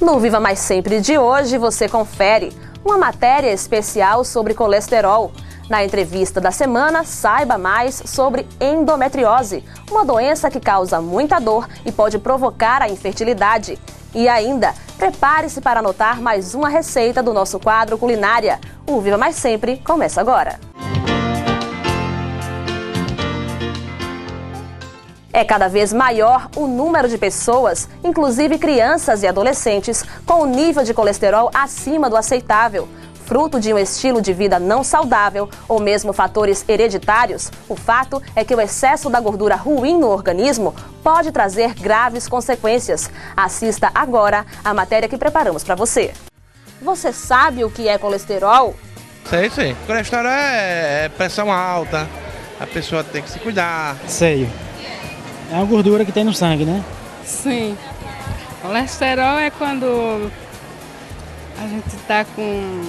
No Viva Mais Sempre de hoje, você confere uma matéria especial sobre colesterol. Na entrevista da semana, saiba mais sobre endometriose, uma doença que causa muita dor e pode provocar a infertilidade. E ainda, prepare-se para anotar mais uma receita do nosso quadro Culinária. O Viva Mais Sempre começa agora. É cada vez maior o número de pessoas, inclusive crianças e adolescentes, com o nível de colesterol acima do aceitável. Fruto de um estilo de vida não saudável ou mesmo fatores hereditários, o fato é que o excesso da gordura ruim no organismo pode trazer graves consequências. Assista agora a matéria que preparamos para você. Você sabe o que é colesterol? Sei. Colesterol é pressão alta, a pessoa tem que se cuidar. Sei. É uma gordura que tem no sangue, né? Sim. Colesterol é quando a gente tá com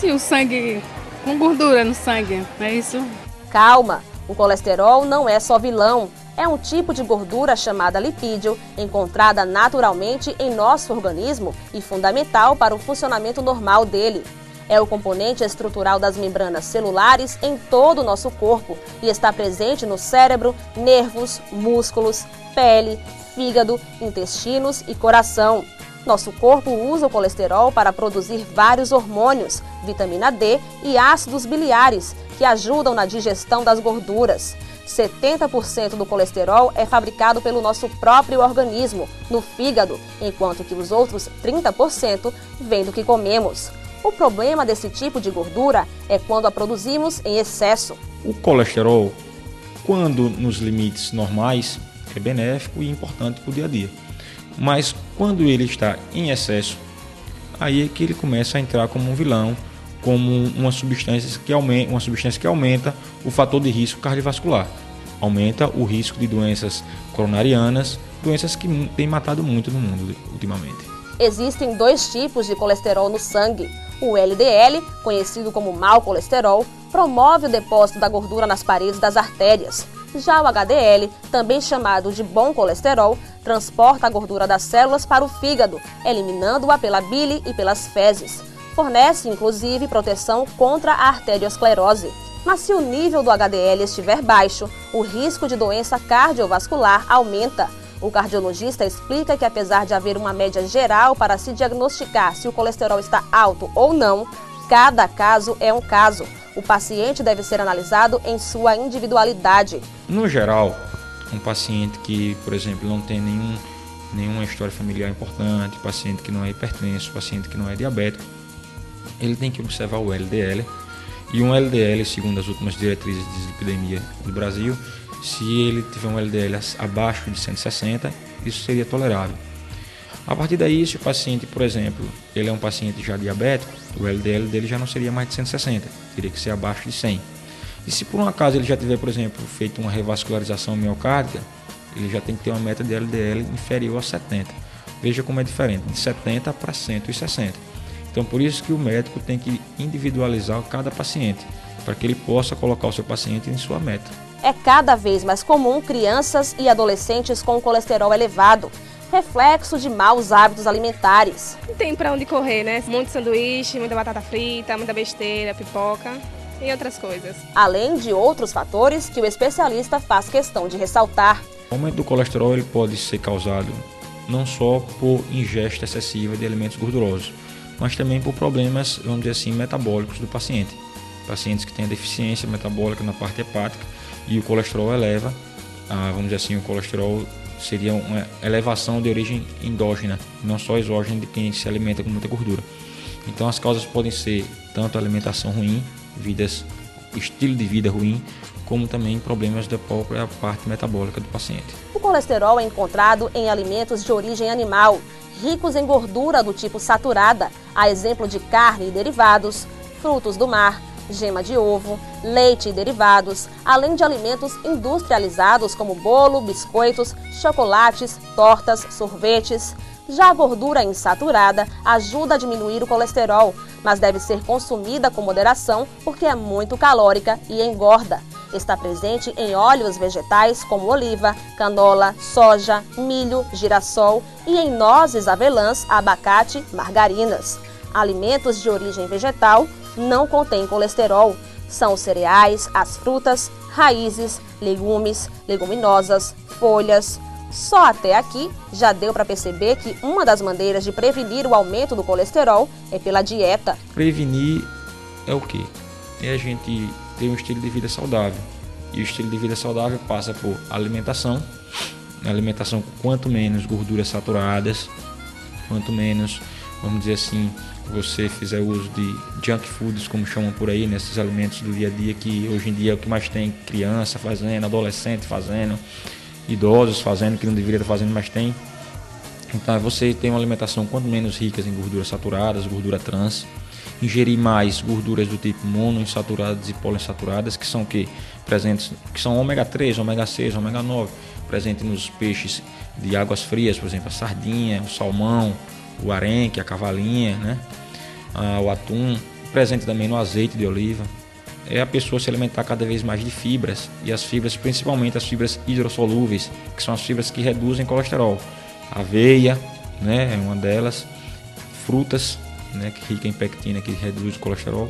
o sangue, com gordura no sangue, não é isso? Calma, o colesterol não é só vilão. É um tipo de gordura chamada lipídio, encontrada naturalmente em nosso organismo e fundamental para o funcionamento normal dele. É o componente estrutural das membranas celulares em todo o nosso corpo e está presente no cérebro, nervos, músculos, pele, fígado, intestinos e coração. Nosso corpo usa o colesterol para produzir vários hormônios, vitamina D e ácidos biliares, que ajudam na digestão das gorduras. 70% do colesterol é fabricado pelo nosso próprio organismo, no fígado, enquanto que os outros 30% vêm do que comemos. O problema desse tipo de gordura é quando a produzimos em excesso. O colesterol, quando nos limites normais, é benéfico e importante para o dia a dia. Mas quando ele está em excesso, aí é que ele começa a entrar como um vilão, como uma substância que aumenta o fator de risco cardiovascular. Aumenta o risco de doenças coronarianas, doenças que têm matado muito no mundo ultimamente. Existem dois tipos de colesterol no sangue. O LDL, conhecido como mau colesterol, promove o depósito da gordura nas paredes das artérias. Já o HDL, também chamado de bom colesterol, transporta a gordura das células para o fígado, eliminando-a pela bile e pelas fezes. Fornece, inclusive, proteção contra a arteriosclerose. Mas se o nível do HDL estiver baixo, o risco de doença cardiovascular aumenta. O cardiologista explica que, apesar de haver uma média geral para se diagnosticar se o colesterol está alto ou não, cada caso é um caso. O paciente deve ser analisado em sua individualidade. No geral, um paciente que, por exemplo, não tem nenhuma história familiar importante, paciente que não é hipertenso, paciente que não é diabético, ele tem que observar o LDL. E um LDL, segundo as últimas diretrizes de dislipidemia do Brasil, se ele tiver um LDL abaixo de 160, isso seria tolerável. A partir daí, se o paciente, por exemplo, ele é um paciente já diabético, o LDL dele já não seria mais de 160, teria que ser abaixo de 100. E se por um acaso ele já tiver, por exemplo, feito uma revascularização miocárdica, ele já tem que ter uma meta de LDL inferior a 70. Veja como é diferente, de 70 para 160. Então, por isso que o médico tem que individualizar cada paciente, para que ele possa colocar o seu paciente em sua meta. É cada vez mais comum crianças e adolescentes com colesterol elevado, reflexo de maus hábitos alimentares. Não tem para onde correr, né? Muito sanduíche, muita batata frita, muita besteira, pipoca e outras coisas. Além de outros fatores que o especialista faz questão de ressaltar. O aumento do colesterol ele pode ser causado não só por ingesta excessiva de alimentos gordurosos, mas também por problemas, vamos dizer assim, metabólicos do paciente. Pacientes que têm deficiência metabólica na parte hepática e o colesterol eleva, vamos dizer assim, o colesterol seria uma elevação de origem endógena, não só exógena de quem se alimenta com muita gordura. Então as causas podem ser tanto alimentação ruim, estilo de vida ruim, como também problemas da própria parte metabólica do paciente. O colesterol é encontrado em alimentos de origem animal, ricos em gordura do tipo saturada, a exemplo de carne e derivados, frutos do mar, gema de ovo, leite e derivados, além de alimentos industrializados como bolo, biscoitos, chocolates, tortas, sorvetes. Já a gordura insaturada ajuda a diminuir o colesterol, mas deve ser consumida com moderação porque é muito calórica e engorda. Está presente em óleos vegetais como oliva, canola, soja, milho, girassol e em nozes, avelãs, abacate, margarinas. Alimentos de origem vegetal não contêm colesterol. São os cereais, as frutas, raízes, legumes, leguminosas, folhas. Só até aqui já deu para perceber que uma das maneiras de prevenir o aumento do colesterol é pela dieta. Prevenir é o quê? É a gente ter um estilo de vida saudável. E o estilo de vida saudável passa por alimentação. Alimentação com quanto menos gorduras saturadas, quanto menos, vamos dizer assim, você fizer uso de junk foods, como chamam por aí, nesses alimentos do dia a dia, que hoje em dia é o que mais tem criança fazendo, adolescente fazendo, idosos fazendo, que não deveria estar fazendo, mas tem. Então você tem uma alimentação quanto menos ricas em gorduras saturadas, gordura trans, ingerir mais gorduras do tipo monoinsaturadas e poliinsaturadas, que são o quê? Presentes, que são ômega 3, ômega 6, ômega 9, presente nos peixes de águas frias, por exemplo, a sardinha, o salmão, o arenque, a cavalinha, né? O atum, presente também no azeite de oliva. É a pessoa se alimentar cada vez mais de fibras, e as fibras, principalmente as fibras hidrossolúveis, que são as fibras que reduzem colesterol. A aveia, né, é uma delas, frutas, né, que rica em pectina, que reduz o colesterol.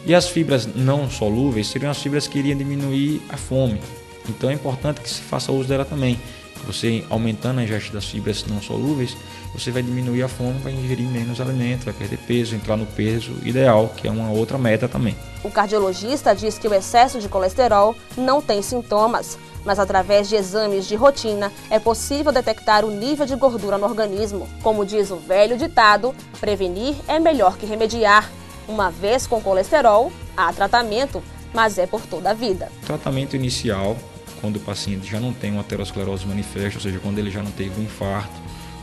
E as fibras não solúveis seriam as fibras que iriam diminuir a fome. Então é importante que se faça uso dela também. Você aumentando a ingesta das fibras não solúveis, você vai diminuir a fome, vai ingerir menos alimento, vai perder peso, entrar no peso ideal, que é uma outra meta também. O cardiologista diz que o excesso de colesterol não tem sintomas, mas através de exames de rotina é possível detectar o nível de gordura no organismo. Como diz o velho ditado, prevenir é melhor que remediar. Uma vez com colesterol, há tratamento, mas é por toda a vida. Tratamento inicial, quando o paciente já não tem uma aterosclerose manifesta, ou seja, quando ele já não teve um infarto,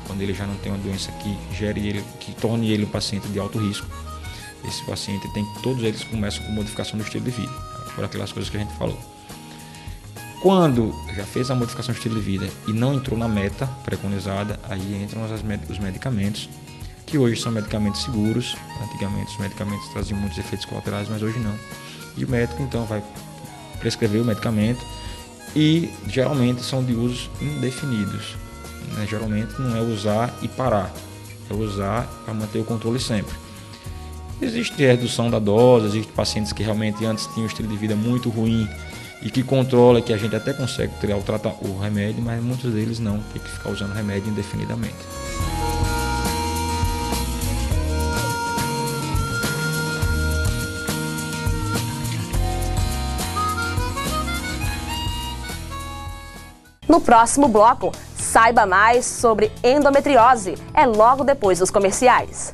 quando ele já não tem uma doença que torne ele um paciente de alto risco. Esse paciente todos eles começam com modificação do estilo de vida, por aquelas coisas que a gente falou. Quando já fez a modificação do estilo de vida e não entrou na meta preconizada, aí entram os medicamentos, que hoje são medicamentos seguros. Antigamente os medicamentos traziam muitos efeitos colaterais, mas hoje não. E o médico então vai prescrever o medicamento, e geralmente são de usos indefinidos. Geralmente não é usar e parar, é usar para manter o controle sempre. Existe redução da dose, existem pacientes que realmente antes tinham um estilo de vida muito ruim e que controla, que a gente até consegue tirar o remédio, mas muitos deles não, tem que ficar usando remédio indefinidamente. No próximo bloco, saiba mais sobre endometriose. É logo depois dos comerciais.